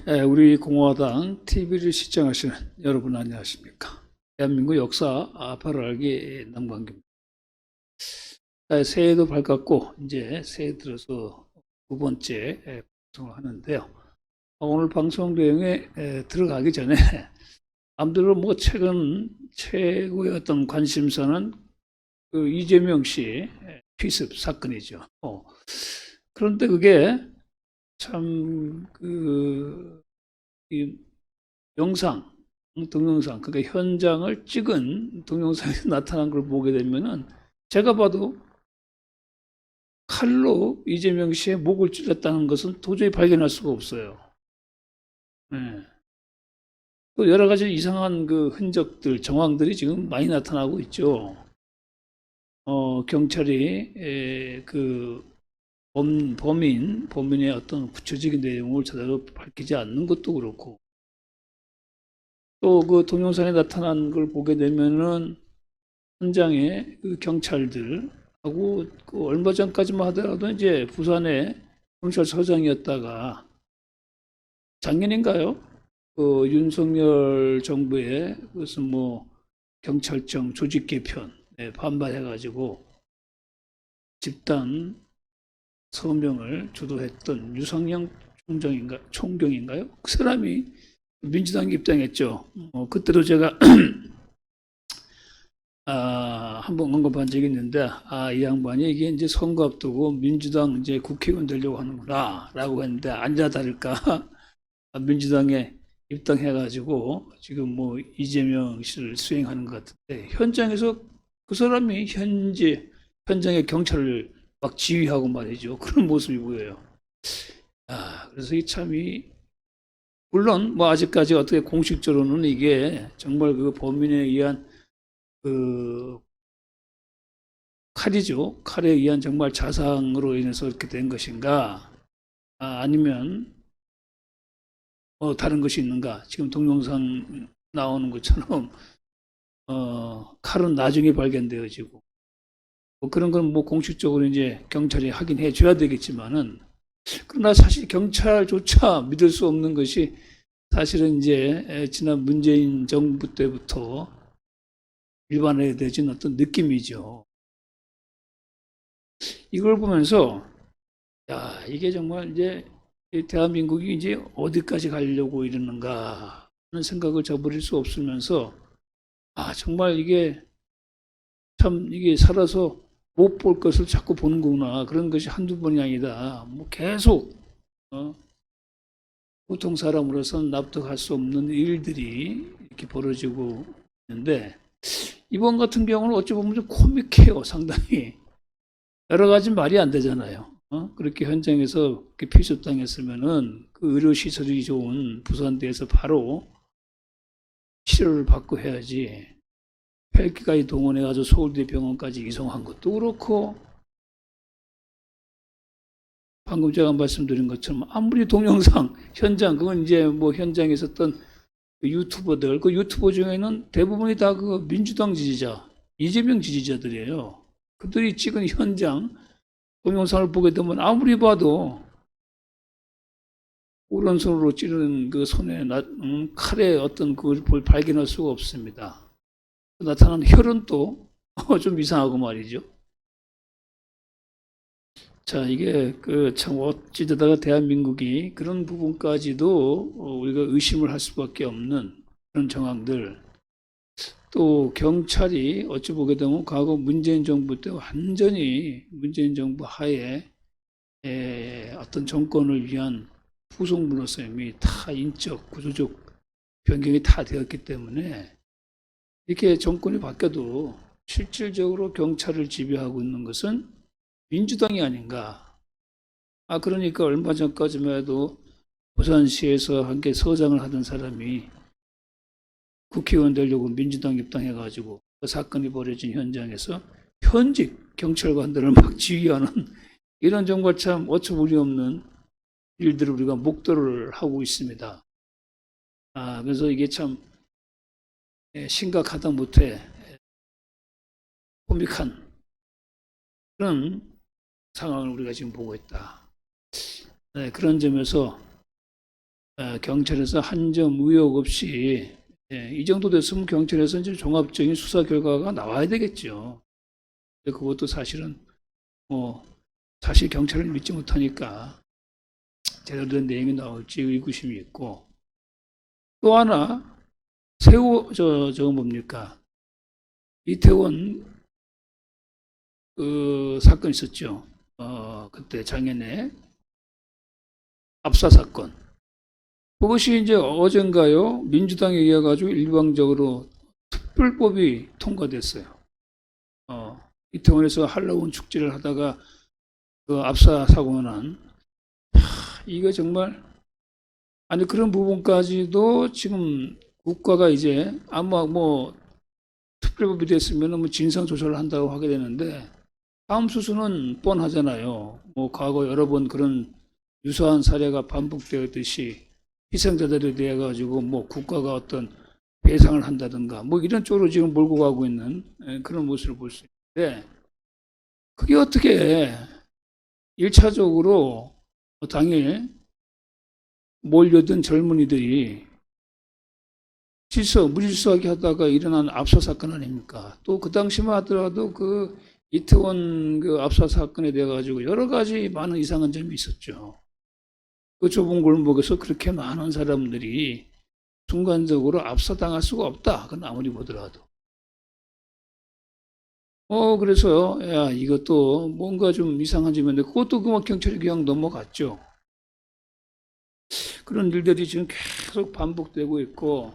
우리 공화당 TV를 시청하시는 여러분 안녕하십니까? 대한민국 역사 바로 알기 남광규입니다. 새해도 밝았고 이제 새해 들어서 두 번째 방송을 하는데요. 오늘 방송 내용에 들어가기 전에 아무래도 뭐 최근 최고의 어떤 관심사는 그 이재명 씨 피습 사건이죠. 그런데 그게 참 이 영상, 동영상, 그러니까 현장을 찍은 동영상이 나타난 걸 보게 되면은 제가 봐도 칼로 이재명 씨의 목을 찔렀다는 것은 도저히 발견할 수가 없어요. 네. 또 여러 가지 이상한 그 흔적들, 정황들이 지금 많이 나타나고 있죠. 경찰이 범인의 어떤 구체적인 내용을 제대로 밝히지 않는 것도 그렇고, 또 그 동영상에 나타난 걸 보게 되면은 현장에 그 경찰들하고 그 얼마 전까지만 하더라도 이제 부산의 경찰서장이었다가 작년인가요? 그 윤석열 정부의 무슨 뭐 경찰청 조직 개편에 반발해가지고 집단 서명을 주도했던 유상영 총경인가요? 그 사람이 민주당 입당했죠. 그때도 제가 한번 언급한 적이 있는데, 이 양반이 이게 이제 선거 앞두고 민주당 이제 국회의원 되려고 하는구나, 라고 했는데, 아니나 다를까, 민주당에 입당해가지고, 지금 뭐 이재명 씨를 수행하는 것 같은데, 현장에서 그 사람이 현장의 경찰을 막 지휘하고 말이죠. 그런 모습이 보여요. 그래서 물론 뭐 아직까지 어떻게 공식적으로는 이게 정말 그 범인에 의한 그 칼이죠. 칼에 의한 정말 자상으로 인해서 이렇게 된 것인가, 아니면 다른 것이 있는가. 지금 동영상 나오는 것처럼 칼은 나중에 발견되어지고, 뭐 그런 건 뭐 공식적으로 이제 경찰이 확인해 줘야 되겠지만은, 그러나 사실 경찰조차 믿을 수 없는 것이 사실은 이제 지난 문재인 정부 때부터 일반화되어진 어떤 느낌이죠. 이걸 보면서 야, 이게 정말 이제 대한민국이 이제 어디까지 가려고 이러는가 하는 생각을 저버릴 수 없으면서, 정말 이게 살아서 못 볼 것을 자꾸 보는구나. 그런 것이 한두 번이 아니다. 뭐 계속 보통 사람으로서는 납득할 수 없는 일들이 이렇게 벌어지고 있는데, 이번 같은 경우는 어찌 보면 좀 코믹해요, 상당히. 여러 가지 말이 안 되잖아요. 그렇게 현장에서 피습당했으면은 그 의료시설이 좋은 부산대에서 바로 치료를 받고 해야지. 헬기까지 동원해가지고 서울대 병원까지 이송한 것도 그렇고, 방금 제가 말씀드린 것처럼 아무리 동영상, 현장, 그건 이제 뭐 현장에 있었던 그 유튜버들, 그 유튜버 중에는 대부분이 다 그 민주당 지지자, 이재명 지지자들이에요. 그들이 찍은 현장 동영상을 보게 되면 아무리 봐도 오른손으로 찌르는 그 손에 칼에 어떤 그걸 발견할 수가 없습니다. 나타나는 혈은 또 좀 이상하고 말이죠. 자, 이게 참 어찌되다가 대한민국이 그런 부분까지도 우리가 의심을 할 수밖에 없는 그런 정황들. 또 경찰이 어찌 보게 되면 과거 문재인 정부 때 완전히 문재인 정부 하에 어떤 정권을 위한 후속물로서 이미 다 인적, 구조적 변경이 다 되었기 때문에 이렇게 정권이 바뀌어도 실질적으로 경찰을 지배하고 있는 것은 민주당이 아닌가. 그러니까 얼마 전까지만 해도 부산시에서 함께 서장을 하던 사람이 국회의원 되려고 민주당 입당해가지고 그 사건이 벌어진 현장에서 현직 경찰관들을 막 지휘하는 이런 정말 참 어처구니 없는 일들을 우리가 목도를 하고 있습니다. 그래서 이게 참 심각하다 못해 코믹한 그런 상황을 우리가 지금 보고 있다. 그런 점에서 경찰에서 한 점 의혹 없이 이 정도 됐으면 경찰에서 이제 종합적인 수사 결과가 나와야 되겠죠. 근데 그것도 사실은 뭐 사실 경찰을 믿지 못하니까 제대로 된 내용이 나올지 의구심이 있고 또 하나 저거 뭡니까 이태원 그 사건 있었죠. 그때 작년에 압사 사건. 그것이 이제 어젠가요 민주당에 의해 가지고 일방적으로 특별법이 통과됐어요. 이태원에서 할로윈 축제를 하다가 그 압사 사고가 난 이거 정말 아니 그런 부분까지도 지금 국가가 이제 아마 뭐 특별법이 됐으면 뭐 진상 조사를 한다고 하게 되는데 다음 수순은 뻔하잖아요. 뭐 과거 여러 번 그런 유사한 사례가 반복되었듯이 희생자들에 대해 가지고 뭐 국가가 어떤 배상을 한다든가 뭐 이런 쪽으로 지금 몰고 가고 있는 그런 모습을 볼 수 있는데 그게 어떻게 1차적으로 당일 몰려든 젊은이들이 무질서하게 하다가 일어난 압사 사건 아닙니까? 또 그 당시만 하더라도 그 이태원 그 압사 사건에 대해 가지고 여러 가지 많은 이상한 점이 있었죠. 그 좁은 골목에서 그렇게 많은 사람들이 순간적으로 압사당할 수가 없다. 그건 아무리 보더라도. 그래서 야 이것도 뭔가 좀 이상한 점인데 그것도 그만 경찰이 그냥 넘어갔죠. 그런 일들이 지금 계속 반복되고 있고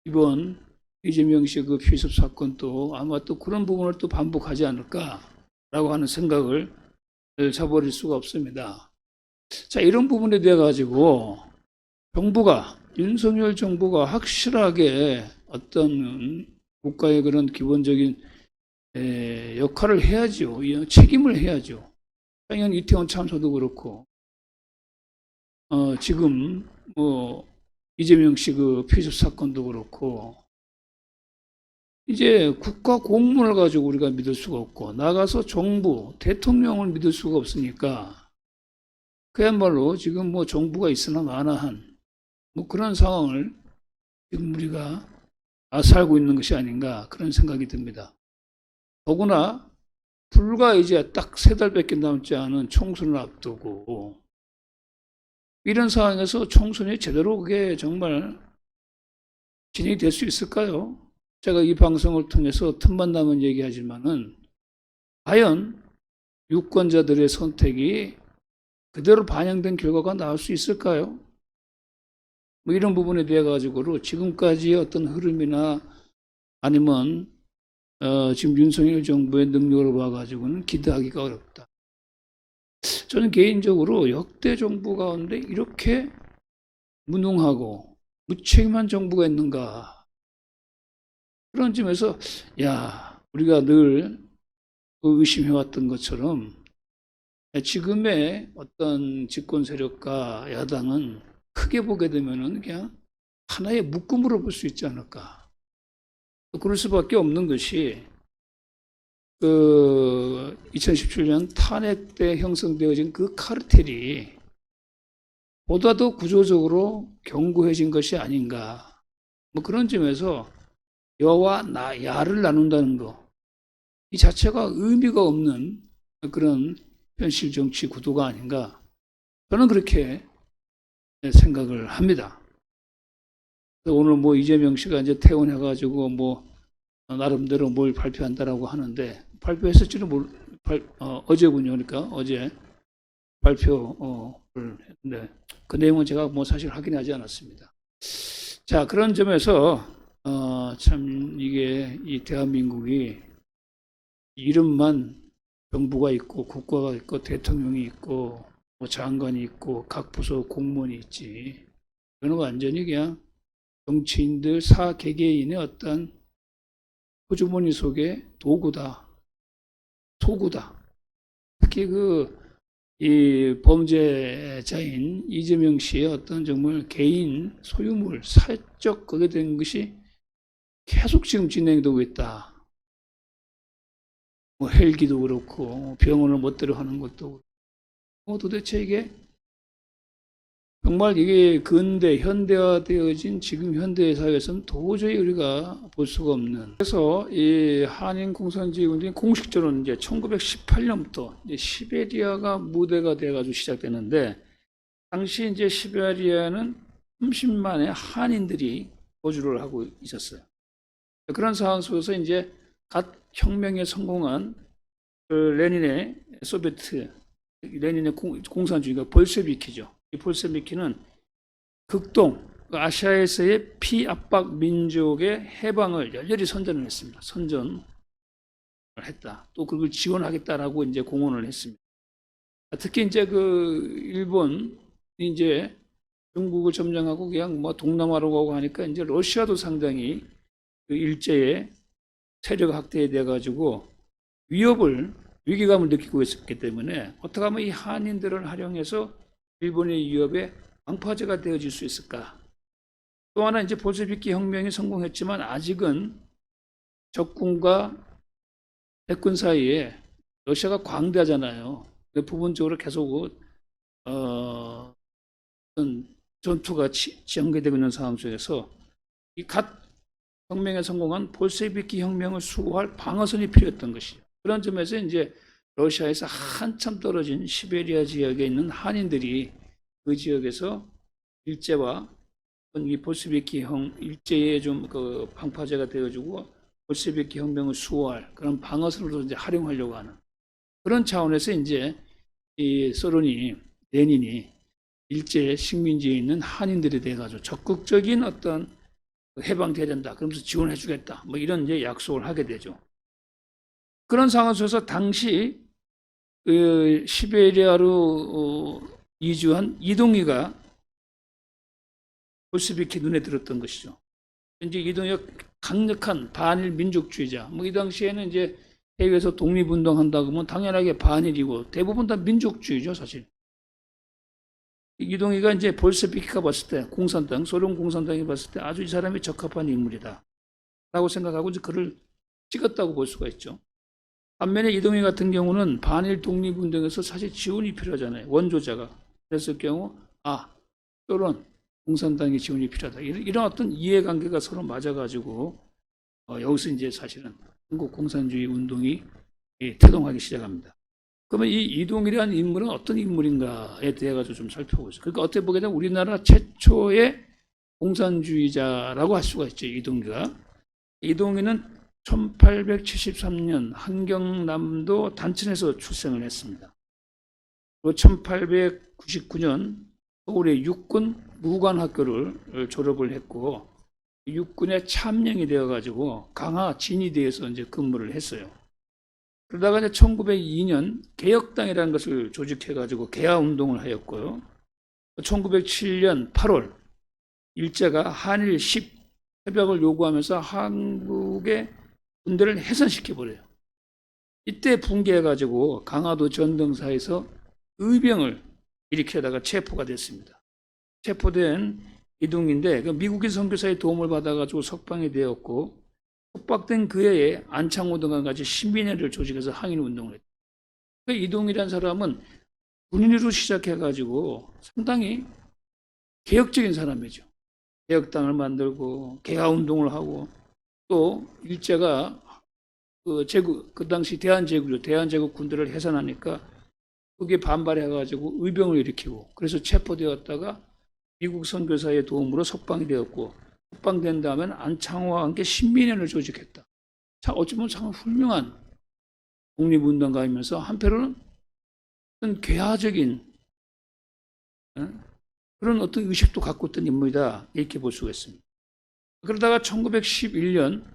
이번 이재명 씨 그 피습 사건도 아마 또 그런 부분을 또 반복하지 않을까라고 하는 생각을 저버릴 수가 없습니다. 자, 이런 부분에 대해 가지고 윤석열 정부가 확실하게 어떤 국가의 그런 기본적인 역할을 해야죠. 책임을 해야죠. 당연히 이태원 참사도 그렇고 지금 뭐 이재명 씨 그 피습 사건도 그렇고 이제 국가 공무원을 가지고 우리가 믿을 수가 없고 나가서 정부 대통령을 믿을 수가 없으니까 그야말로 지금 뭐 정부가 있으나 마나한 뭐 그런 상황을 지금 우리가 살고 있는 것이 아닌가 그런 생각이 듭니다. 더구나 불과 이제 딱 3달밖에 남지 않은 총선을 앞두고 이런 상황에서 총선이 제대로 그게 정말 진행이 될 수 있을까요? 제가 이 방송을 통해서 틈만 나면 얘기하지만은 과연 유권자들의 선택이 그대로 반영된 결과가 나올 수 있을까요? 뭐 이런 부분에 대해 가지고로 지금까지의 어떤 흐름이나 아니면 지금 윤석열 정부의 능력을 봐가지고는 기대하기가 어렵다. 저는 개인적으로 역대 정부 가운데 이렇게 무능하고 무책임한 정부가 있는가 그런 점에서 야 우리가 늘 의심해왔던 것처럼 지금의 어떤 집권 세력과 야당은 크게 보게 되면은 그냥 하나의 묶음으로 볼 수 있지 않을까. 그럴 수밖에 없는 것이 그 2017년 탄핵 때 형성되어진 그 카르텔이 보다 더 구조적으로 견고해진 것이 아닌가. 뭐 그런 점에서 여와 야를 나눈다는 거. 이 자체가 의미가 없는 그런 현실 정치 구도가 아닌가. 저는 그렇게 생각을 합니다. 오늘 뭐 이재명 씨가 이제 퇴원해가지고 뭐 나름대로 뭘 발표한다라고 하는데 발표했을지는 어제군요. 그러니까 어제 발표를 했는데 그 내용은 제가 뭐 사실 확인하지 않았습니다. 자, 그런 점에서 참 이게 이 대한민국이 이름만 정부가 있고 국가가 있고 대통령이 있고 뭐 장관이 있고 각 부서 공무원이 있지. 이거는 완전히 그냥 정치인들 사개개인의 어떤 호주머니 속의 도구다, 소구다. 특히 이 범죄자인 이재명 씨의 어떤 정말 개인 소유물, 사적 그게 된 것이 계속 지금 진행되고 있다. 뭐 헬기도 그렇고 병원을 멋대로 하는 것도 그렇고 도대체 이게 정말 이게 근대 현대화되어진 지금 현대 사회에서는 도저히 우리가 볼 수가 없는. 그래서 이 한인 공산주의 운동이 공식적으로는 이제 1918년부터 이제 시베리아가 무대가 돼가지고 시작되는데, 당시 이제 시베리아는 30만의 한인들이 거주를 하고 있었어요. 그런 상황 속에서 이제 갓 혁명에 성공한 그 레닌의 소비에트, 레닌의 공산주의가 볼셰비키죠. 이 볼셰비키는 극동, 아시아에서의 피압박 민족의 해방을 열렬히 선전을 했습니다. 선전을 했다. 또 그걸 지원하겠다라고 이제 공언을 했습니다. 특히 이제 그 일본이 이제 중국을 점령하고 그냥 뭐 동남아로 가고 하니까 이제 러시아도 상당히 그 일제의 세력 확대에 돼 가지고 위기감을 느끼고 있었기 때문에 어떻게 하면 이 한인들을 활용해서 일본의 위협에 방파제가 되어질 수 있을까? 또 하나 이제 볼셰비키 혁명이 성공했지만 아직은 적군과 백군 사이에 러시아가 광대하잖아요. 부분적으로 계속 전투가 전개되고 있는 상황 속에서 이 갓 혁명에 성공한 볼셰비키 혁명을 수호할 방어선이 필요했던 것이죠. 그런 점에서 이제 러시아에서 한참 떨어진 시베리아 지역에 있는 한인들이 그 지역에서 일제와 이 볼셰비키 일제의 좀 그 방파제가 되어주고 볼셰비키 혁명을 수호할 그런 방어선으로 이제 활용하려고 하는 그런 차원에서 이제 이 레닌이 일제 식민지에 있는 한인들에 대해 가지고 적극적인 어떤 해방돼야 된다. 그러면서 지원해주겠다. 뭐 이런 이제 약속을 하게 되죠. 그런 상황 속에서 당시 그 시베리아로 이주한 이동희가 볼셰비키 눈에 들었던 것이죠. 이제 이동희가 강력한 반일 민족주의자. 뭐 이 당시에는 이제 해외에서 독립운동한다고 하면 당연하게 반일이고 대부분 다 민족주의죠, 사실. 이동희가 이제 볼셰비키가 봤을 때 공산당, 소련 공산당이 봤을 때 아주 이 사람이 적합한 인물이다 라고 생각하고 이제 그를 찍었다고 볼 수가 있죠. 반면에 이동희 같은 경우는 반일 독립운동에서 사실 지원이 필요하잖아요. 원조자가. 그랬을 경우 소련 공산당의 지원이 필요하다. 이런 어떤 이해관계가 서로 맞아가지고 여기서 이제 사실은 한국 공산주의 운동이 태동하기 시작합니다. 그러면 이 이동희라는 인물은 어떤 인물인가에 대해 가지고 좀 살펴보죠. 그러니까 어떻게 보게 되면 우리나라 최초의 공산주의자라고 할 수가 있죠. 이동희가. 이동희는 1873년 한경남도 단천에서 출생을 했습니다. 그리고 1899년 서울의 육군 무관학교를 졸업을 했고 육군에 참령이 되어가지고 강화 진위대에서 이제 근무를 했어요. 그러다가 이제 1902년 개혁당이라는 것을 조직해가지고 개화운동을 하였고요. 1907년 8월 일제가 한일 10협약을 요구하면서 한국의 군대를 해산시켜버려요. 이때 붕괴해가지고 강화도 전등사에서 의병을 일으키다가 체포가 됐습니다. 체포된 이동인데 미국인 선교사의 도움을 받아가지고 석방이 되었고 속박된 그 해에 안창호 등과 같이 시민회를 조직해서 항일운동을 했다. 그 이동이라는 사람은 군인으로 시작해가지고 상당히 개혁적인 사람이죠. 개혁당을 만들고 개화운동을 하고 또 일제가 그 당시 대한제국 군대를 해산하니까 그게 반발해가지고 의병을 일으키고 그래서 체포되었다가 미국 선교사의 도움으로 석방이 되었고 석방된 다음엔 안창호와 함께 신민회를 조직했다. 자, 어쩌면 참 훌륭한 독립운동가이면서 한편으로는 어떤 괴화적인 그런 어떤 의식도 갖고 있던 인물이다 이렇게 볼 수가 있습니다. 그러다가 1911년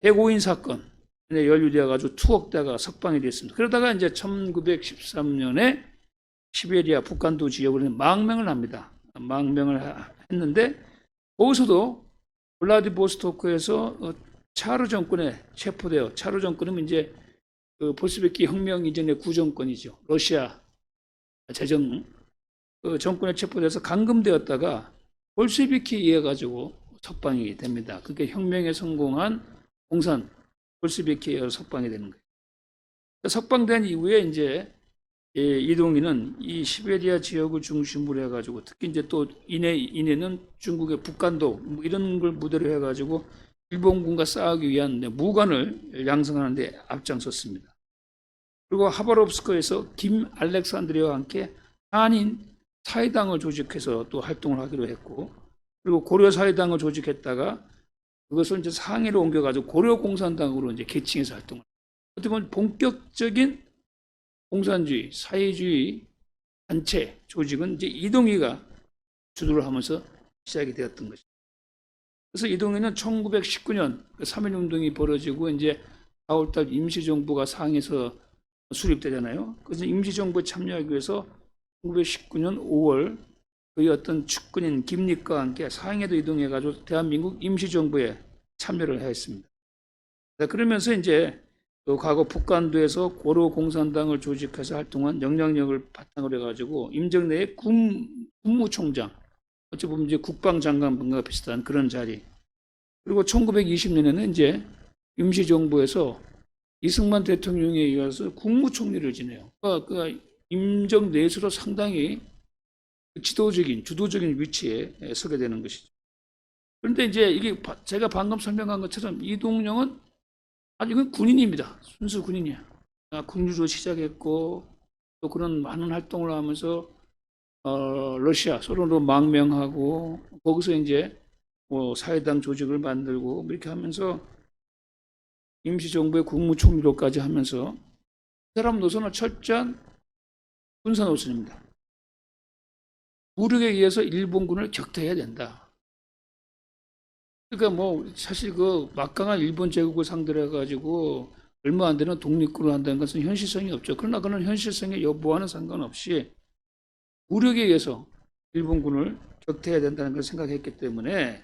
해고인 사건에 연루되어 가지고 투옥되다가 석방이 됐습니다. 그러다가 이제 1913년에 시베리아 북한도 지역으로 망명을 합니다. 망명을 했는데 거기서도 블라디보스토크에서 차르 정권에 체포되어 차르 정권은 이제 그 볼셰비키 혁명 이전의 구정권이죠. 러시아 제정 그 정권에 체포돼서 감금되었다가 볼셰비키에 의해 가지고 석방이 됩니다. 그게 혁명에 성공한 볼셰비키에 의해 석방이 되는 거예요. 석방된 이후에 이제 이동희는 이 시베리아 지역을 중심으로 해가지고 특히 이제 또 이내는 중국의 북간도 뭐 이런 걸 무대로 해가지고 일본군과 싸우기 위한 무관을 양성하는데 앞장섰습니다. 그리고 하바롭스크에서 김 알렉산드리아와 함께 한인 사회당을 조직해서 또 활동을 하기로 했고, 그리고 고려 사회당을 조직했다가 그것을 이제 상해로 옮겨가지고 고려 공산당으로 이제 계층해서 활동을. 어떻게 보면 본격적인 공산주의, 사회주의 단체 조직은 이제 이동희가 주도를 하면서 시작이 되었던 것입니다. 그래서 이동희는 1919년 3.1운동이 벌어지고 이제 4월달 임시정부가 상해에서 수립되잖아요. 그래서 임시정부에 참여하기 위해서 1919년 5월 그의 어떤 측근인 김립과 함께 상해도 이동해가지고 대한민국 임시정부에 참여를 했습니다. 그러면서 이제 또 과거 북간도에서 고려 공산당을 조직해서 활동한 영향력을 바탕으로 해가지고 임정래의 국무총장, 어찌 보면 이제 국방장관분과 비슷한 그런 자리. 그리고 1920년에는 이제 임시정부에서 이승만 대통령에 의해서 국무총리를 지내요. 그러니까 임정내에서도 상당히 지도적인, 주도적인 위치에 서게 되는 것이죠. 그런데 이제 이게 제가 방금 설명한 것처럼 이동영은 아주 이건 군인입니다. 순수 군인이야. 국유로 시작했고 또 그런 많은 활동을 하면서 러시아, 소련으로 망명하고 거기서 이제 뭐 사회당 조직을 만들고 뭐 이렇게 하면서 임시정부의 국무총리로까지 하면서 그 사람 노선은 철저한 군사 노선입니다. 무력에 의해서 일본군을 격퇴해야 된다. 그러니까 뭐 사실 그 막강한 일본 제국을 상대로 해가지고 얼마 안 되는 독립군을 한다는 것은 현실성이 없죠. 그러나 그는 현실성의 여부와는 상관없이 무력에 의해서 일본군을 격퇴해야 된다는 걸 생각했기 때문에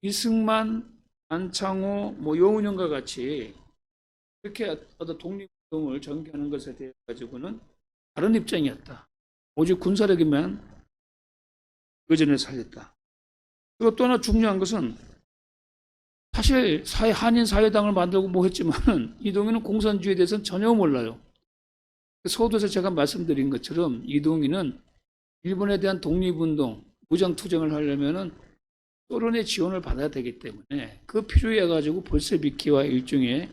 이승만, 안창호, 뭐 여운형과 같이 이렇게 어떤 독립운동을 전개하는 것에 대해 가지고는 다른 입장이었다. 오직 군사력이면 의전에 살렸다. 그리고 또 하나 중요한 것은 사실 한인 사회당을 만들고 뭐 했지만 이동희는 공산주의에 대해서는 전혀 몰라요. 서두에서 제가 말씀드린 것처럼 이동희는 일본에 대한 독립운동, 무장투쟁을 하려면은 소련의 지원을 받아야 되기 때문에 그 필요해 가지고 볼세비키와 일종의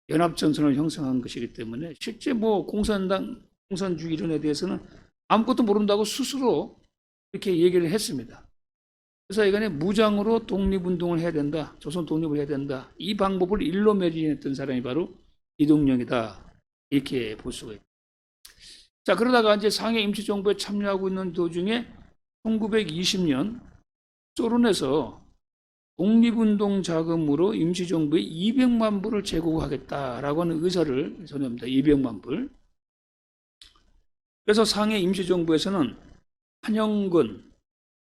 연합전선을 형성한 것이기 때문에 실제 뭐 공산주의 이론에 대해서는 아무것도 모른다고 스스로 이렇게 얘기를 했습니다. 그래서 이간에 무장으로 독립운동을 해야 된다. 조선 독립을 해야 된다. 이 방법을 일로 매진했던 사람이 바로 이동영이다. 이렇게 볼 수가 있다. 자, 그러다가 이제 상해 임시정부에 참여하고 있는 도중에 1920년 소련에서 독립운동 자금으로 임시정부에 200만 불을 제공하겠다라고 하는 의사를 전합니다. 200만 불. 그래서 상해 임시정부에서는 한영근,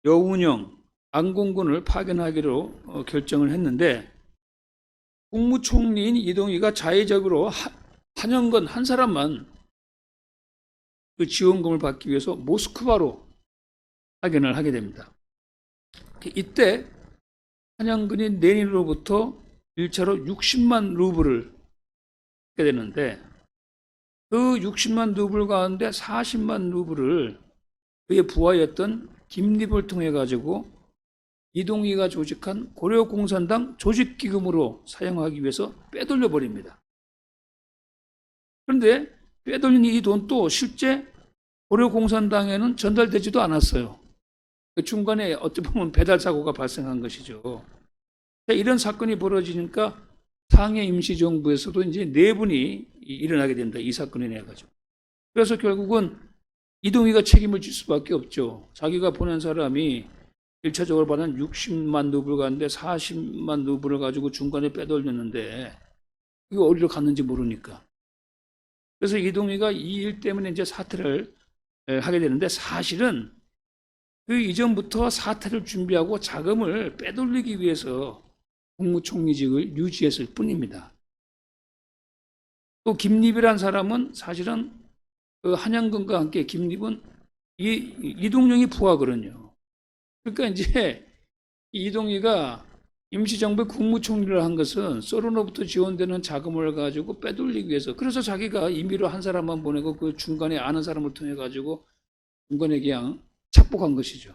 여운형, 안공근을 파견하기로 결정을 했는데 국무총리인 이동희가 자의적으로 한영근 한 사람만 그 지원금을 받기 위해서 모스크바로 파견을 하게 됩니다. 이때 한영근이 레닌으로부터 1차로 60만 루블을 받게 되는데 그 60만 루블 가운데 40만 루블을 그의 부하였던 김립을 통해 가지고 이동희가 조직한 고려공산당 조직기금으로 사용하기 위해서 빼돌려 버립니다. 그런데 빼돌린 이 돈도 실제 고려공산당에는 전달되지도 않았어요. 중간에 어찌 보면 배달 사고가 발생한 것이죠. 이런 사건이 벌어지니까 상해 임시정부에서도 이제 내분이 일어나게 된다. 이 사건에 대해 가지고. 그래서 결국은 이동희가 책임을 질 수밖에 없죠. 자기가 보낸 사람이 1차적으로 받은 60만 루블 가는데 40만 루블을 가지고 중간에 빼돌렸는데 이거 어디로 갔는지 모르니까. 그래서 이동희가 이 일 때문에 이제 사퇴를 하게 되는데 사실은 그 이전부터 사퇴를 준비하고 자금을 빼돌리기 위해서 국무총리직을 유지했을 뿐입니다. 또 김립이라는 사람은 사실은 그 한양근과 함께 김립은 이동영이 부하거든요. 그러니까 이제 이동희가 임시정부의 국무총리를 한 것은 소련으로부터 지원되는 자금을 가지고 빼돌리기 위해서, 그래서 자기가 임의로 한 사람만 보내고 그 중간에 아는 사람을 통해 가지고 중간에 그냥 착복한 것이죠.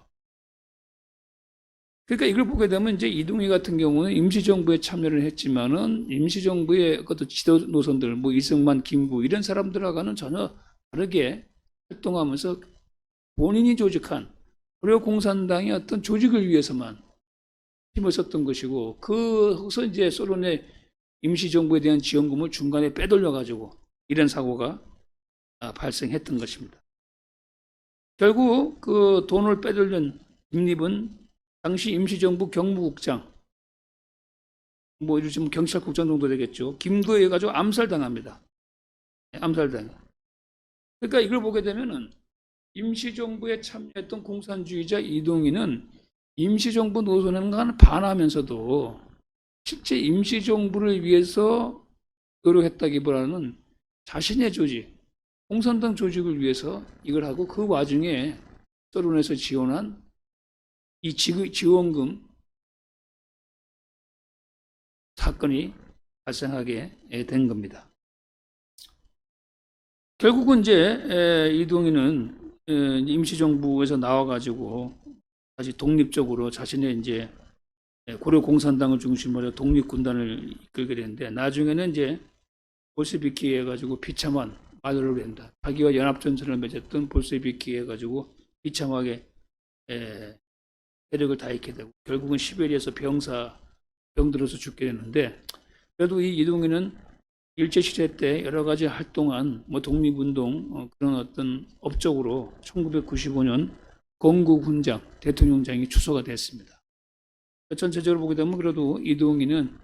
그러니까 이걸 보게 되면 이제 이동희 같은 경우는 임시정부에 참여를 했지만은 임시정부의 어떤 지도 노선들, 뭐 이승만, 김구 이런 사람들하고는 전혀 다르게 활동하면서 본인이 조직한 고려 공산당의 어떤 조직을 위해서만 힘을 썼던 것이고, 그것서 이제 소련의 임시정부에 대한 지원금을 중간에 빼돌려 가지고 이런 사고가 발생했던 것입니다. 결국 그 돈을 빼돌린 김립은 당시 임시정부 경무국장, 뭐 요즘 경찰국장 정도 되겠죠. 김구에 의해 가지고 암살당합니다. 암살당. 그러니까 이걸 보게 되면은 임시정부에 참여했던 공산주의자 이동희는 임시정부 노선에는 반하면서도 실제 임시정부를 위해서 노력했다기보다는 자신의 조직, 공산당 조직을 위해서 이걸 하고, 그 와중에 소련에서 지원한 이 지원금 사건이 발생하게 된 겁니다. 결국은 이제 이동희는 임시정부에서 나와가지고 다시 독립적으로 자신의 이제 고려 공산당을 중심으로 독립군단을 이끌게 되는데, 나중에는 이제 볼셰비키에 해가지고 비참한 말을 한다. 자기와 연합전선을 맺었던 볼셰비키에 해가지고 비참하게 세력을 다했게 되고, 결국은 시베리아에서 병들어서 죽게 되는데, 그래도 이 이동희는 일제시대 때 여러 가지 활동한 뭐 독립운동 그런 어떤 업적으로 1995년 건국훈장 대통령장이 추서가 됐습니다. 전체적으로 보게 되면 그래도 이동희는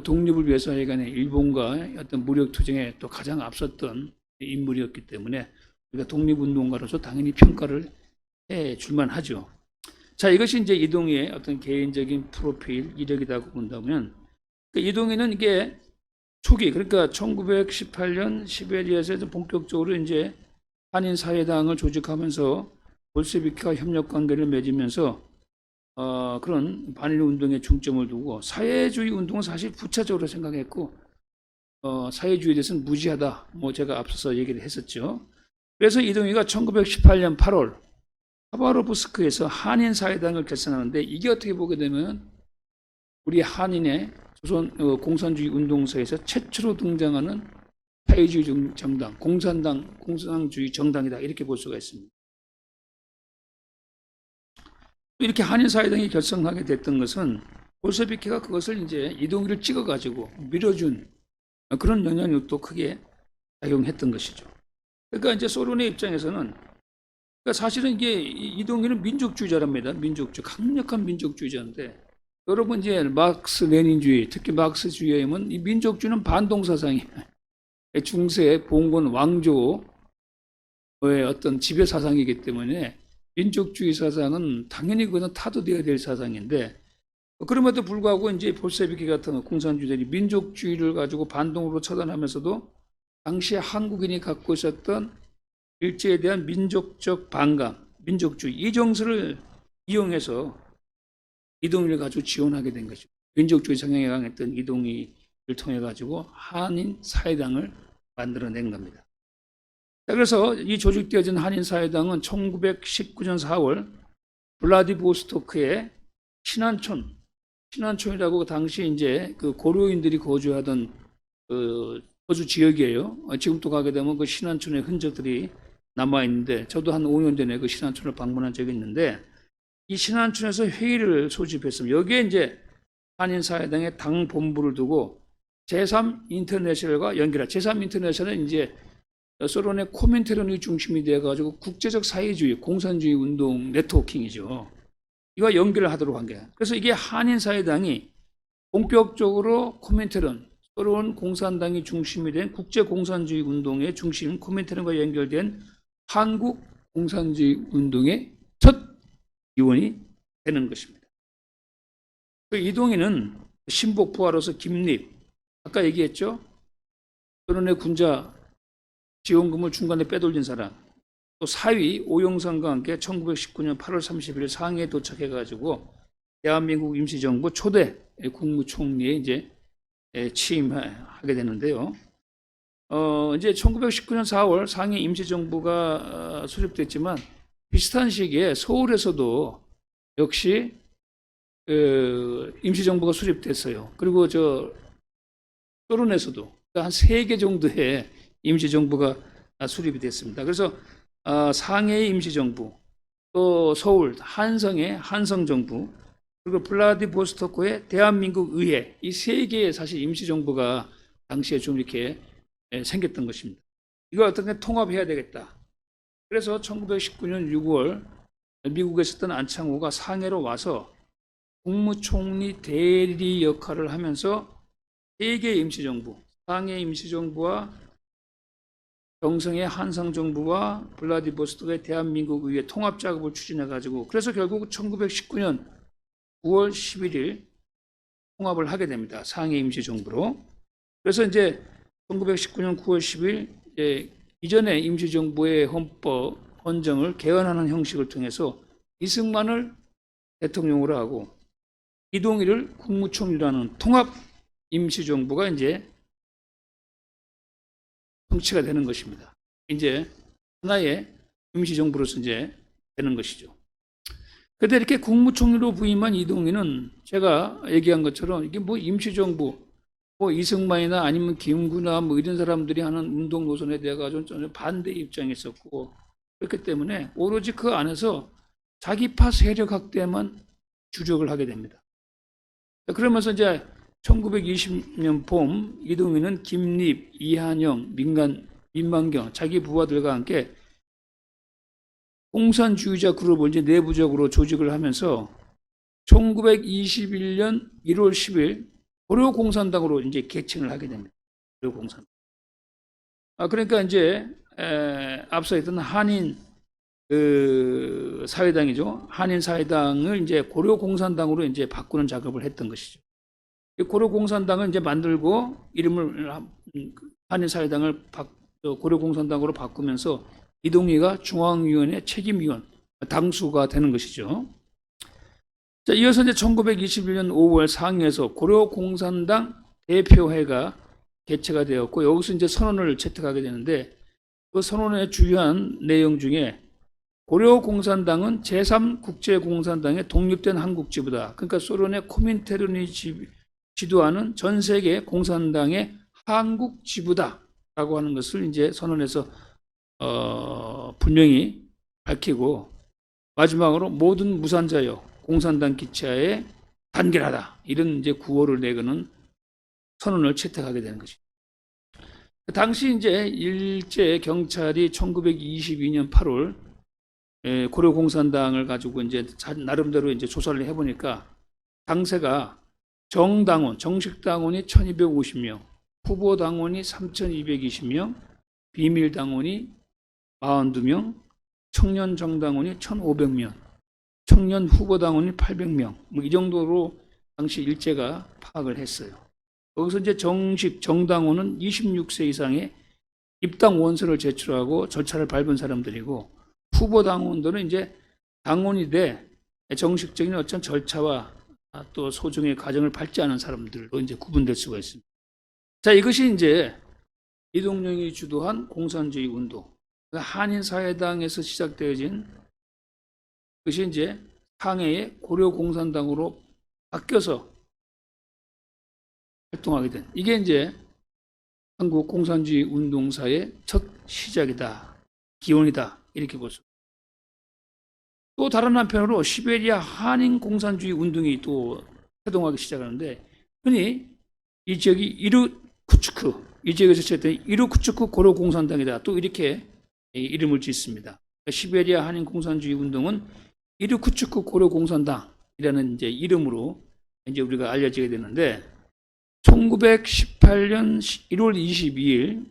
독립을 위해서 하여간에 일본과 어떤 무력투쟁에 또 가장 앞섰던 인물이었기 때문에 우리가 독립운동가로서 당연히 평가를 해 줄만 하죠. 자, 이것이 이제 이동희의 어떤 개인적인 프로필 이력이라고 본다면, 이동희는 이게 초기, 그러니까 1918년 시베리아에서 본격적으로 이제 한인사회당을 조직하면서 볼셰비키와 협력 관계를 맺으면서 그런 반일 운동에 중점을 두고, 사회주의 운동은 사실 부차적으로 생각했고 사회주의에 대해서는 무지하다, 뭐 제가 앞서서 얘기를 했었죠. 그래서 이동희가 1918년 8월 하바로브스크에서 한인사회당을 결성하는데, 이게 어떻게 보게 되면 우리 한인의 조선 공산주의 운동사에서 최초로 등장하는 사회주의 정당, 공산주의 정당이다, 이렇게 볼 수가 있습니다. 이렇게 한인사회당이 결성하게 됐던 것은 볼셰비키가 그것을 이제 이동희를 찍어가지고 밀어준 그런 영향이 또 크게 작용했던 것이죠. 그러니까 이제 소련의 입장에서는, 그러니까 사실은 이게 이동희는 민족주의자랍니다. 민족주의, 강력한 민족주의자인데, 여러분 이제 마르크스 레닌주의, 특히 마르크스주의에는 이 민족주의는 반동사상이에요. 중세 봉건 왕조의 어떤 지배 사상이기 때문에 민족주의 사상은 당연히 그것은 타도되어야 될 사상인데, 그럼에도 불구하고 이제 볼셰비키 같은 공산주의자들이 민족주의를 가지고 반동으로 처단하면서도 당시에 한국인이 갖고 있었던 일제에 대한 민족적 반감, 민족주의, 이 정서를 이용해서 이동희를 가지고 지원하게 된 것이죠. 민족주의 성향이 강했던 이동희를 통해 가지고 한인 사회당을 만들어낸 겁니다. 그래서 이 조직되어진 한인 사회당은 1919년 4월 블라디보스토크의 신안촌이라고 당시 이제 그 고려인들이 거주하던 그 거주 지역이에요. 지금도 가게 되면 그 신안촌의 흔적들이 남아 있는데, 저도 한 5년 전에 그 신안촌을 방문한 적이 있는데, 이 신안촌에서 회의를 소집했습니다. 여기에 이제 한인사회당의 당 본부를 두고 제3인터내셔널과 연결한, 제3인터내셔널은 이제 소련의 코민테른이 중심이 되어가지고 국제적 사회주의, 공산주의 운동 네트워킹이죠. 이와 연결을 하도록 한 거예요. 그래서 이게 한인사회당이 본격적으로 코민테른, 소련 공산당이 중심이 된 국제공산주의 운동의 중심 코민테른과 연결된 한국 공산주의 운동의 첫 이원이 되는 것입니다. 이동희는 신복부하로서 김립, 아까 얘기했죠? 소련의 군자 지원금을 중간에 빼돌린 사람, 또 사위 오영상과 함께 1919년 8월 30일 상해에 도착해가지고 대한민국 임시정부 초대 국무총리에 이제 취임하게 되는데요. 이제 1919년 4월 상해 임시정부가 수립됐지만 비슷한 시기에 서울에서도 역시 임시정부가 수립됐어요. 그리고 소련에서도 한 3개 정도의 임시정부가 수립이 됐습니다. 그래서 상해의 임시정부, 또 서울 한성의 한성정부, 그리고 블라디보스토크의 대한민국 의회, 이 3개의 사실 임시정부가 당시에 좀 이렇게 생겼던 것입니다. 이걸 어떻게 통합해야 되겠다. 그래서 1919년 6월 미국에 있었던 안창호가 상해로 와서 국무총리 대리 역할을 하면서 3개의 임시정부, 상해 임시정부와 경성의 한성정부와 블라디보스토크의 대한민국 의회 통합 작업을 추진해가지고 그래서 결국 1919년 9월 11일 통합을 하게 됩니다. 상해 임시정부로. 그래서 이제 1919년 9월 10일 이전의 임시정부의 헌정을 개헌하는 형식을 통해서 이승만을 대통령으로 하고 이동희를 국무총리라는 통합 임시정부가 이제 성취가 되는 것입니다. 이제 하나의 임시정부로서 이제 되는 것이죠. 그런데 이렇게 국무총리로 부임한 이동희는 제가 얘기한 것처럼 이게 뭐 임시정부, 뭐 이승만이나 아니면 김구나 뭐 이런 사람들이 하는 운동 노선에 대해 가지고 좀 반대 입장이 있었고 그렇기 때문에 오로지 그 안에서 자기파 세력 확대만 주력을 하게 됩니다. 그러면서 이제 1920년 봄 이동희는 김립, 이한영, 민만경 자기 부하들과 함께 공산주의자 그룹을 이제 내부적으로 조직을 하면서 1921년 1월 10일 고려공산당으로 이제 개칭을 하게 됩니다. 고려공산당. 그러니까 이제 앞서 있던 한인 사회당이죠. 한인 사회당을 이제 고려공산당으로 이제 바꾸는 작업을 했던 것이죠. 고려공산당을 이제 만들고 이름을 한인 사회당을 고려공산당으로 바꾸면서 이동희가 중앙위원회 책임위원 당수가 되는 것이죠. 자, 이어서 이제 1921년 5월 상해에서 고려공산당 대표회가 개최가 되었고 여기서 이제 선언을 채택하게 되는데 그 선언의 주요한 내용 중에 고려공산당은 제3국제공산당의 독립된 한국지부다. 그러니까 소련의 코민테른이 지도하는 전 세계 공산당의 한국지부다라고 하는 것을 이제 선언에서 분명히 밝히고 마지막으로 모든 무산자여 공산당 기차에 단결하다 이런 이제 구호를 내거는 선언을 채택하게 되는 것입니다. 당시 이제 일제 경찰이 1922년 8월 고려공산당을 가지고 이제 나름대로 이제 조사를 해보니까 당세가 정당원, 정식 당원이 1250명, 후보 당원이 3220명, 비밀 당원이 42명, 청년 정당원이 1500명, 청년 후보 당원이 800명, 뭐 이 정도로 당시 일제가 파악을 했어요. 여기서 이제 정식 정당원은 26세 이상의 입당 원서를 제출하고 절차를 밟은 사람들이고 후보 당원들은 이제 당원이 돼 정식적인 어떤 절차와 또 소정의 과정을 밟지 않은 사람들로 이제 구분될 수가 있습니다. 자, 이것이 이제 이동영이 주도한 공산주의 운동, 한인 사회당에서 시작되어진 그것이 이제 상해의 고려공산당으로 바뀌어서 활동하게 된 이게 이제 한국 공산주의 운동사의 첫 시작이다, 기원이다 이렇게 볼 수. 또 다른 한편으로 시베리아 한인 공산주의 운동이 또 활동하기 시작하는데 흔히 이 지역이 이르쿠츠크, 이 지역에서 시작된 이르쿠츠크 고려공산당이다 또 이렇게 이름을 짓습니다. 시베리아 한인 공산주의 운동은 이르쿠츠크 고려공산당이라는 이제 이름으로 이제 우리가 알려지게 되는데 1918년 1월 22일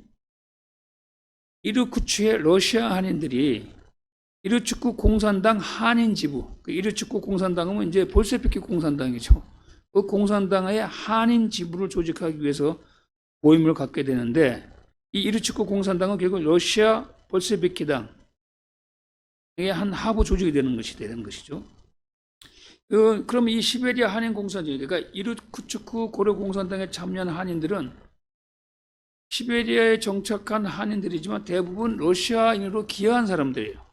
이르쿠츠의 러시아 한인들이 이르츠크 공산당 한인 지부, 이르츠크 공산당은 이제 볼셰비키 공산당이죠. 그 공산당의 한인 지부를 조직하기 위해서 모임을 갖게 되는데 이 이르츠크 공산당은 결국 러시아 볼셰비키당의 한 하부 조직이 되는 것이죠. 그럼 이 시베리아 한인 공산주의, 그러니까 이르쿠츠크 고려 공산당에 참여한 한인들은 시베리아에 정착한 한인들이지만 대부분 러시아인으로 기여한 사람들이에요.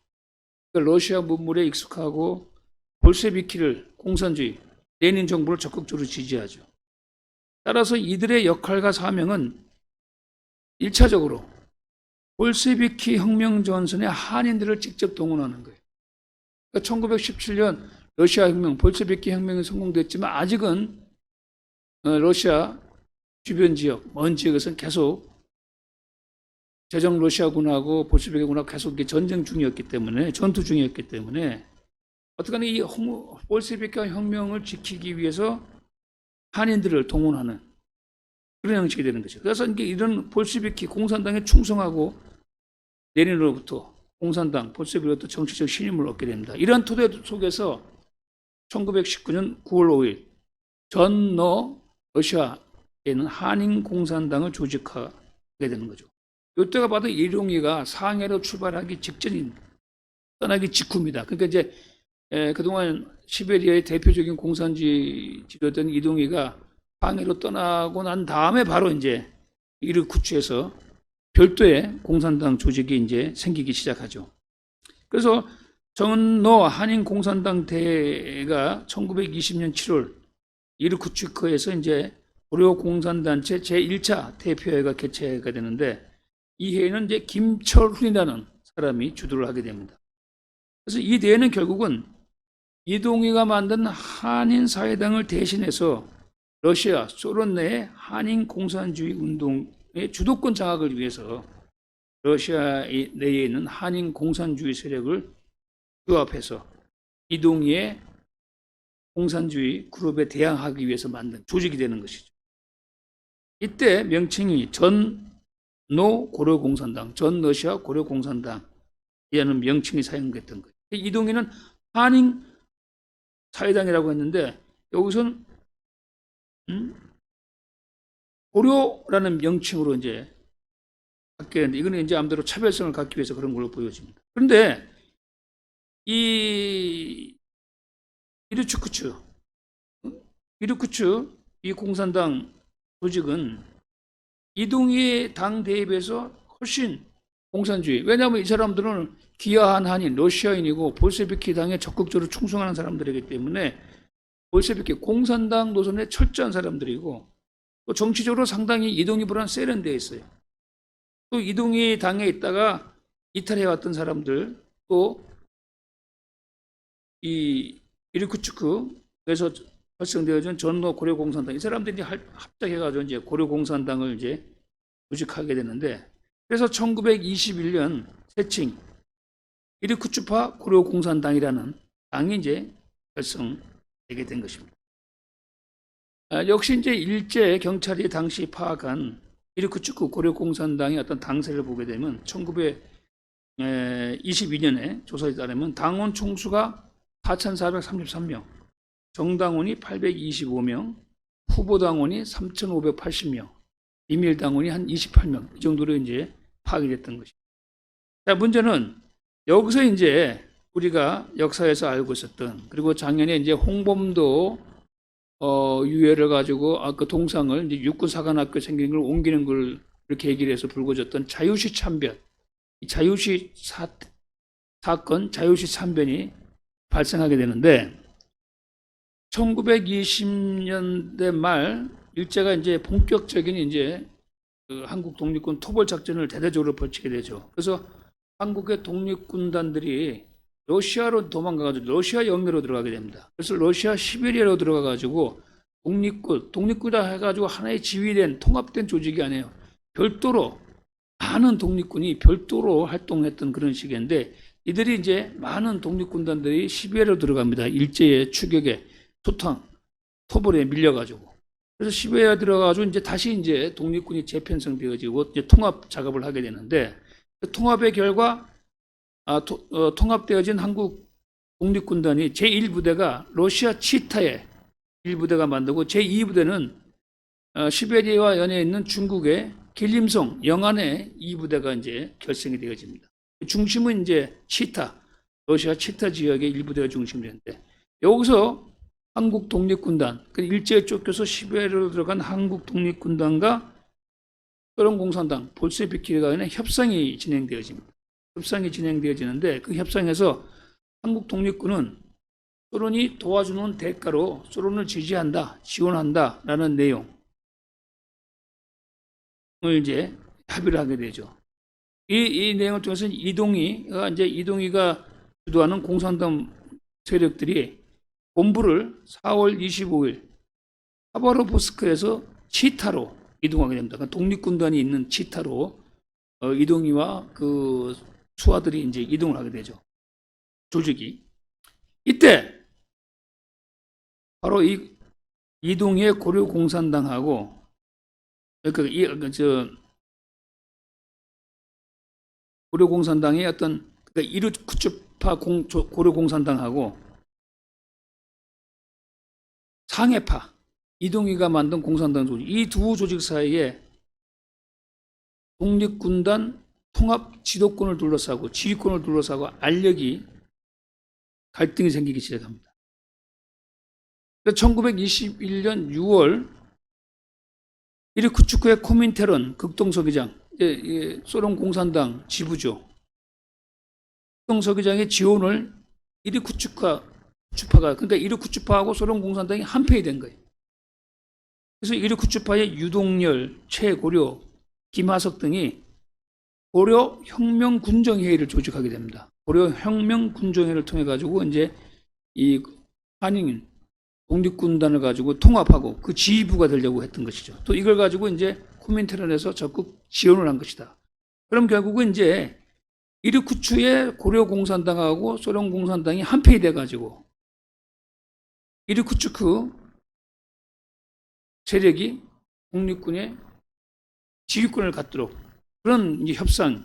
그러니까 러시아 문물에 익숙하고 볼셰비키를 공산주의, 레닌 정부를 적극적으로 지지하죠. 따라서 이들의 역할과 사명은 1차적으로 볼셰비키 혁명 전선의 한인들을 직접 동원하는 거예요. 그러니까 1917년 러시아 혁명, 볼셰비키 혁명이 성공됐지만 아직은 러시아 주변 지역, 먼 지역에서는 계속 제정 러시아군하고 볼셰비키군하고 계속 전쟁 중이었기 때문에, 전투 중이었기 때문에 어떻게든 이 볼셰비키 혁명을 지키기 위해서 한인들을 동원하는 그런 형식이 되는 거죠. 그래서 이런 볼셰비키 공산당에 충성하고 레닌으로부터 공산당, 볼셰비로부터 정치적 신임을 얻게 됩니다. 이런 토대 속에서 1919년 9월 5일 전 러시아에는 한인 공산당을 조직하게 되는 거죠. 이때가 봐도 이동희가 상해로 출발하기 직전인, 떠나기 직후입니다. 그러니까 이제 그동안 시베리아의 대표적인 공산주의 지도자던 이동희가 상해로 떠나고 난 다음에 바로 이제 이르쿠츠에서 별도의 공산당 조직이 이제 생기기 시작하죠. 그래서 전너 한인 공산당 대회가 1920년 7월 이르쿠츠크에서 이제 고려 공산단체 제1차 대표회가 개최가 되는데 이 회의는 이제 김철훈이라는 사람이 주도를 하게 됩니다. 그래서 이 대회는 결국은 이동희가 만든 한인 사회당을 대신해서 러시아, 소련 내의 한인 공산주의 운동의 주도권 장악을 위해서 러시아 내에 있는 한인 공산주의 세력을 규합해서 이동희의 공산주의 그룹에 대항하기 위해서 만든 조직이 되는 것이죠. 이때 명칭이 전노 고려공산당, 전러시아 고려공산당이라는 명칭이 사용됐던 거예요. 이동희는 한인 사회당이라고 했는데 여기서는 고려라는 명칭으로 이제 갖게 되는데 이거는 이제 아무래도 차별성을 갖기 위해서 그런 걸로 보여집니다. 그런데 이 이르쿠츠 이 공산당 조직은 이동희의 당 대입에서 훨씬 공산주의. 왜냐하면 이 사람들은 기여한 한인, 러시아인이고 볼셰비키 당에 적극적으로 충성하는 사람들이기 때문에 볼셰비키 공산당 노선에 철저한 사람들이고 또 정치적으로 상당히 이동희보다는 세련되어 있어요. 또 이동희 당에 있다가 이탈해왔던 사람들, 또 이 이르쿠츠크에서 활성되어진 전노 고려공산당, 이 사람들이 합작해가지고 이제 고려공산당을 이제 조직하게 되는데, 그래서 1921년 새칭 이르쿠츠파 고려공산당이라는 당이 이제 결성되게 된 것입니다. 역시 이제 일제 경찰이 당시 파악한 이르쿠츠크 고려공산당의 어떤 당세를 보게 되면 1922년에 조사에 따르면 당원 총수가 4,433명, 정당원이 825명, 후보당원이 3,580명, 비밀당원이 한 28명, 이 정도로 이제 파악이 됐던 것입니다. 자, 문제는 여기서 이제 우리가 역사에서 알고 있었던, 그리고 작년에 이제 홍범도 유해를 가지고 그 동상을 이제 육군사관학교 생긴 걸 옮기는 걸 이렇게 얘기를 해서 불거졌던 자유시 참변, 이 자유시 사건, 자유시 참변이 발생하게 되는데 1920년대 말 일제가 이제 본격적인 이제 그 한국 독립군 토벌 작전을 대대적으로 벌이게 되죠. 그래서 한국의 독립군단들이 러시아로 도망가가지고 러시아 영내로 들어가게 됩니다. 그래서 러시아 시베리아로 들어가가지고 독립군이라 해가지고 하나의 지휘된 통합된 조직이 아니에요. 별도로 많은 독립군이 별도로 활동했던 그런 시기인데 이들이 이제 많은 독립군단들이 시베리아로 들어갑니다. 일제의 추격에 토벌에 밀려가지고. 그래서 시베리아 들어가가지고 이제 다시 이제 독립군이 재편성되어지고 이제 통합 작업을 하게 되는데 그 통합의 결과 통합되어진 한국 독립군단이 제1부대가 러시아 치타의 1부대가 만들고 제2부대는 시베리아와 연해 있는 중국의 길림성 영안의 2부대가 이제 결성이 되어집니다. 중심은 이제 치타, 러시아 치타 지역의 1부대가 중심이 되는데 여기서 한국 독립군단, 그 일제에 쫓겨서 시베리아로 들어간 한국 독립군단과 소련 공산당, 볼셰비키 간의 협상이 진행되어집니다. 협상이 진행되어지는데 그 협상에서 한국 독립군은 소련이 도와주는 대가로 소련을 지지한다, 지원한다라는 내용을 이제 합의를 하게 되죠. 이 내용을 통해서 이동희가 주도하는 공산당 세력들이 본부를 4월 25일 하바로브스크에서 치타로 이동하게 됩니다. 그러니까 독립군단이 있는 치타로 이동희와 그 수하들이 이제 이동을 하게 되죠. 조직이. 이때 바로 이 이동희의 고려공산당하고 그러니까 고려공산당의 어떤 그러니까 이르쿠츠파 고려공산당하고 상해파 이동희가 만든 공산당 조직 이 두 조직 사이에 독립군단 통합 지도권을 둘러싸고 지휘권을 둘러싸고 알력이 갈등이 생기기 시작합니다. 1921년 6월 이르쿠츠크의 코민테론 극동서기장 소련 공산당 지부죠. 극동서기장의 지원을 이르쿠츠파가 그러니까 이르쿠츠파하고 소련 공산당이 한패이 된 거예요. 그래서 이르쿠츠파의 유동열, 최고려, 김하석 등이 고려혁명군정회의를 조직하게 됩니다. 고려혁명군정회의를 통해 가지고 이제 이 한인 독립군단을 가지고 통합하고 그 지휘부가 되려고 했던 것이죠. 또 이걸 가지고 이제 코민테론에서 적극 지원을 한 것이다. 그럼 결국은 이제 이르쿠츠의 고려공산당하고 소련공산당이 한패이 돼 가지고 이르쿠츠크 세력이 독립군의 지휘권을 갖도록 그런 이제 협상이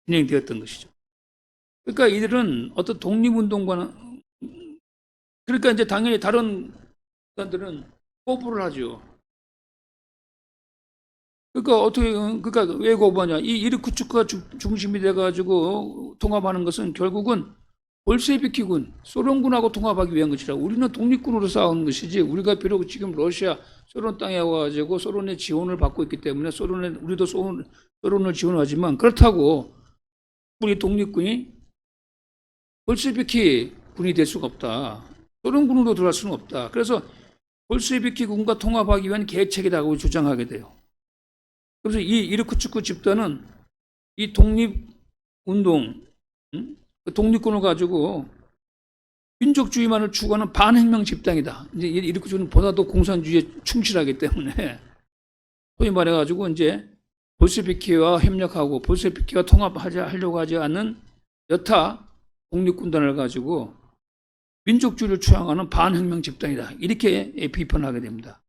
진행되었던 것이죠. 그러니까 이들은 어떤 독립운동과는 그러니까 이제 당연히 다른 국가들은 거부를 하죠. 그러니까 왜 거부하냐? 이 이르쿠츠크가 중심이 돼가지고 통합하는 것은 결국은 볼셰비키군, 소련군하고 통합하기 위한 것이라. 우리는 독립군으로 싸우는 것이지. 우리가 비록 지금 러시아, 소련 땅에 와가지고 소련의 지원을 받고 있기 때문에 우리도 소련을 지원하지만 그렇다고 우리 독립군이 볼셰비키 군이 될 수가 없다. 소련군으로 들어갈 수는 없다. 그래서 볼셰비키 군과 통합하기 위한 계책이라고 주장하게 돼요. 그래서 이 이르쿠츠크 집단은 이 독립운동, 독립군을 가지고 민족주의만을 추구하는 반혁명 집단이다. 이제 이르쿠츠크는 보다도 공산주의에 충실하기 때문에 소위 말해가지고 이제 볼셰비키와 협력하고 볼셰비키와 통합하려고 하지 않는 여타 독립군단을 가지고 민족주의를 추앙하는 반혁명 집단이다. 이렇게 비판하게 됩니다.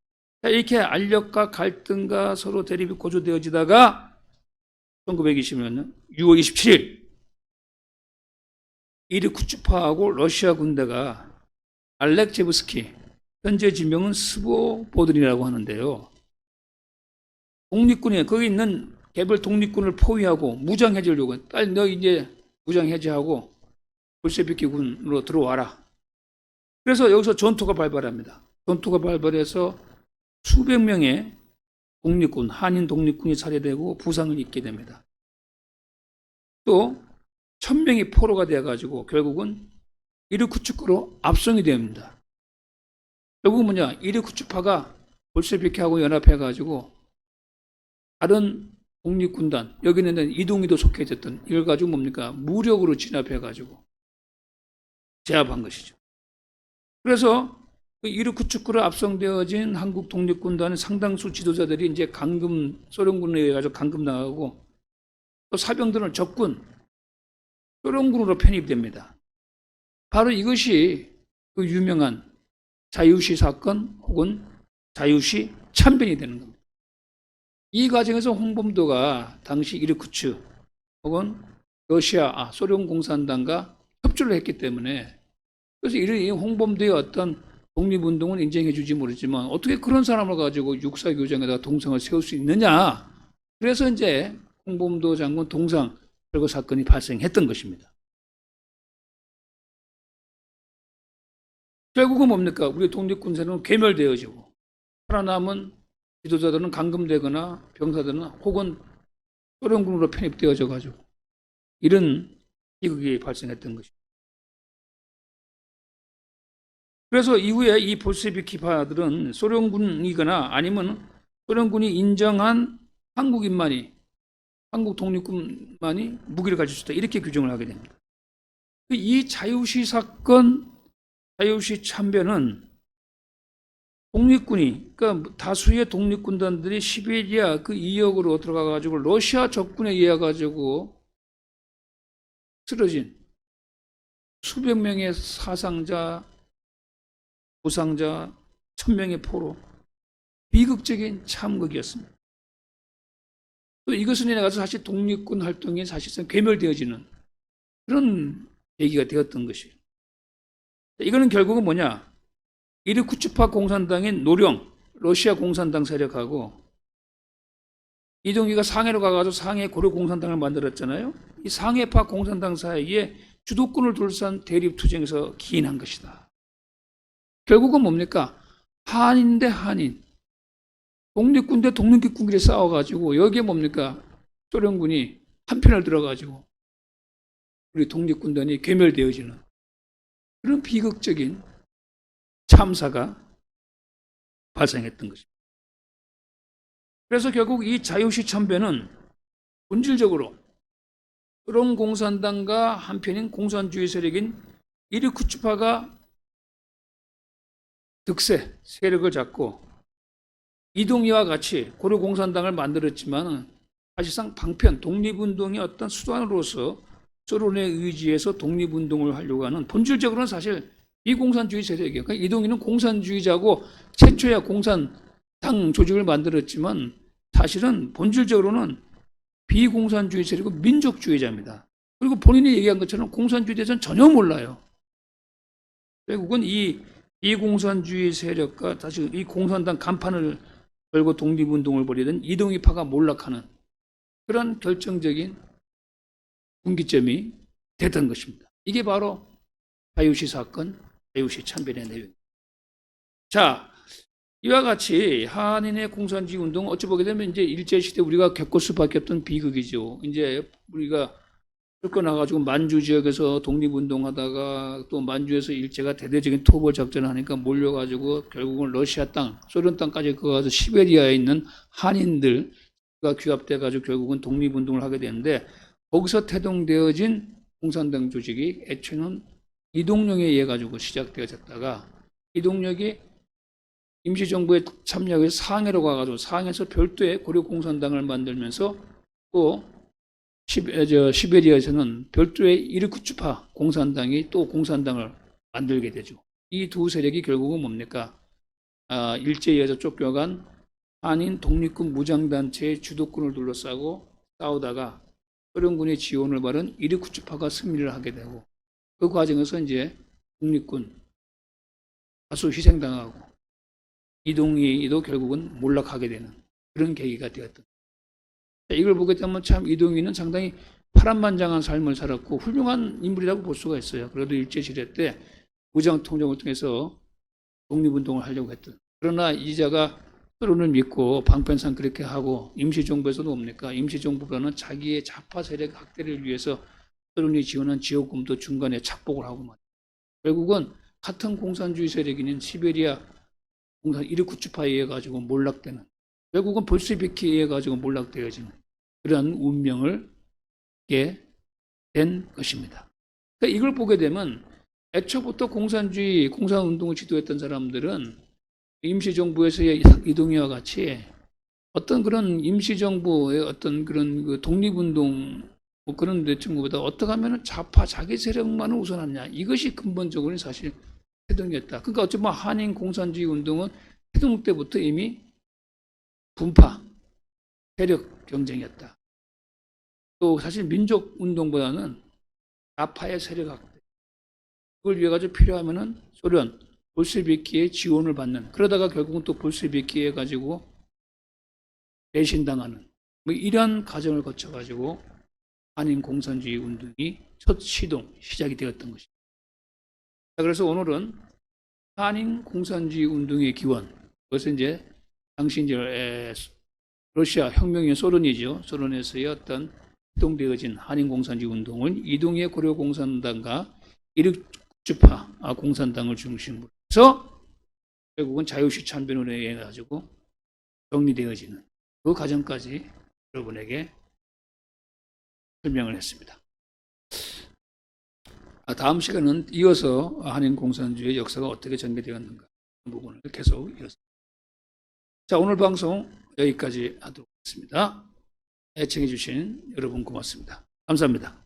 이렇게 알력과 갈등과 서로 대립이 고조되어지다가 1920년 6월 27일 이르쿠츠파하고 러시아 군대가 알렉제브스키, 현재 지명은 스보보든이라고 하는데요. 독립군에 거기 있는 개별 독립군을 포위하고 무장해제하려고 빨리 너 이제 무장해제하고 볼셰비키군으로 들어와라. 그래서 여기서 전투가 발발합니다. 전투가 발발해서 수백 명의 독립군, 한인 독립군이 살해되고 부상을 입게 됩니다. 또 1000명이 포로가 되어가지고 결국은 이르쿠츠크로 압송이 됩니다. 결국은 뭐냐? 이르쿠츠파가 볼셰비키하고 연합해가지고 다른 독립군단, 여기는 이동희도 속해 있었던 이걸 가지고 뭡니까? 무력으로 진압해가지고 제압한 것이죠. 그래서 이르쿠츠크로 압송되어진 한국 독립군단은 상당수 지도자들이 이제 소련군에 의해 가지고 감금당하고 또 사병들은 적군, 소련군으로 편입됩니다. 바로 이것이 그 유명한 자유시 사건 혹은 자유시 참변이 되는 겁니다. 이 과정에서 홍범도가 당시 이르쿠츠 혹은 소련 공산당과 협조를 했기 때문에 그래서 이 홍범도의 어떤 독립운동은 인정해주지 모르지만 어떻게 그런 사람을 가지고 육사교정에다가 동상을 세울 수 있느냐. 그래서 이제 홍범도 장군 동상 철거 사건이 발생했던 것입니다. 결국은 뭡니까? 우리 독립군사는 괴멸되어지고 살아남은 지도자들은 감금되거나 병사들은 혹은 소련군으로 편입되어져 가지고 이런 비극이 발생했던 것입니다. 그래서 이후에 이 볼셰비키파들은 소련군이거나 아니면 소련군이 인정한 한국 독립군만이 무기를 가질 수 있다 이렇게 규정을 하게 됩니다. 이 자유시 사건, 자유시 참변은 독립군이 그러니까 다수의 독립군단들이 시베리아 그 이역으로 들어가 가지고 러시아 적군에 의해 가지고 쓰러진 수백 명의 사상자, 부상자, 1000명의 포로 비극적인 참극이었습니다. 또 이것은 인해서 사실 독립군 활동이 사실상 괴멸되어지는 그런 계기가 되었던 것이에요. 이거는 결국은 뭐냐? 이르쿠츠파 공산당인 노령, 러시아 공산당 세력하고 이동희가 상해로 가가지고 상해 고려 공산당을 만들었잖아요. 이 상해파 공산당 사이에 주도권을 둘러싼 대립 투쟁에서 기인한 것이다. 결국은 뭡니까? 한인 대 한인, 독립군 대 독립군끼리 싸워가지고 여기에 뭡니까? 소련군이 한편을 들어가지고 우리 독립군단이 괴멸되어지는 그런 비극적인 참사가 발생했던 것입니다. 그래서 결국 이 자유시 참변은 본질적으로 소련 공산당과 한편인 공산주의 세력인 이르쿠츠파가 득세 세력을 잡고 이동희와 같이 고려 공산당을 만들었지만 사실상 방편 독립운동의 어떤 수단으로서 소련에 의지해서 독립운동을 하려고 하는 본질적으로는 사실 비공산주의 세력이에요. 그러니까 이동희는 공산주의자고 최초야 공산당 조직을 만들었지만 사실은 본질적으로는 비공산주의 세력이고 민족주의자입니다. 그리고 본인이 얘기한 것처럼 공산주의에 대해서는 전혀 몰라요. 결국은 이 비공산주의 세력과 다시 이 공산당 간판을 걸고 독립운동을 벌이던 이동희파가 몰락하는 그런 결정적인 분기점이 됐던 것입니다. 이게 바로 자유시 사건, 자유시 참변의 내용입니다. 자, 이와 같이 한인의 공산주의 운동 어찌 보게 되면 이제 일제시대 우리가 겪을 수밖에 없던 비극이죠. 이제 우리가 쫓겨나가지고 만주 지역에서 독립운동하다가 또 만주에서 일제가 대대적인 토벌 작전을 하니까 몰려가지고 결국은 러시아 땅, 소련 땅까지 가서 시베리아에 있는 한인들과 규합돼가지고 결국은 독립운동을 하게 되는데 거기서 태동되어진 공산당 조직이 애초에는 이동령에 의해 가지고 시작되어졌다가 이동력이 임시정부에 참여해서 상해로 가가지고 상해에서 별도의 고려공산당을 만들면서 또 시베리아에서는 별도의 이르쿠츠파 공산당이 또 공산당을 만들게 되죠. 이 두 세력이 결국은 뭡니까? 일제에 의해서 쫓겨간 한인 독립군 무장단체의 주도권을 둘러싸고 싸우다가 소련군의 지원을 받은 이르쿠츠파가 승리를 하게 되고 그 과정에서 이제 독립군 다수 희생당하고 이동희도 결국은 몰락하게 되는 그런 계기가 되었던. 이걸 보게 되면 참 이동희는 상당히 파란만장한 삶을 살았고 훌륭한 인물이라고 볼 수가 있어요. 그래도 일제시대 때 무장통정을 통해서 독립운동을 하려고 했던. 그러나 이자가 소련을 믿고 방편상 그렇게 하고 임시정부에서도 뭡니까? 임시정부라는 자기의 좌파 세력 확대를 위해서 소련이 지원한 지원금도 중간에 착복을 하고 말이에요. 결국은 같은 공산주의 세력인 시베리아 공산 이르쿠츠파에 의해 가지고 몰락되는 결국은 볼셰비키에 의해 가지고 몰락되어지는 그런 운명을 갖게 된 것입니다. 그러니까 이걸 보게 되면 애초부터 공산주의 공산운동을 지도했던 사람들은 임시정부에서의 이동희와 같이 어떤 그런 임시정부의 어떤 그런 그 독립운동 뭐 그런 대충보다 어떻게 하면 좌파 자기 세력만을 우선하느냐 이것이 근본적으로는 사실 태동이었다. 그러니까 어쩌면 한인 공산주의 운동은 태동 때부터 이미 분파 세력 경쟁이었다. 또 사실 민족 운동보다는 좌파의 세력 확대 그걸 위해 가지고 필요하면은 소련 볼셰비키의 지원을 받는 그러다가 결국은 또 볼셰비키에 가지고 배신당하는 뭐 이런 과정을 거쳐 가지고 한인 공산주의 운동이 첫 시작이 되었던 것입니다. 그래서 오늘은 한인 공산주의 운동의 기원, 그것은 이제 당시 이제 러시아 혁명의 소련이죠. 소련에서의 어떤 활동되어진 한인 공산주의 운동은 이동의 고려 공산당과 이륙주파 공산당을 중심으로 해서 결국은 자유시 참변으로 인해 가지고 정리되어지는 그 과정까지 여러분에게 설명을 했습니다. 다음 시간은 이어서 한인 공산주의 역사가 어떻게 전개되었는가 그 부분을 계속 이어서. 자, 오늘 방송 여기까지 하도록 하겠습니다. 애청해 주신 여러분 고맙습니다. 감사합니다.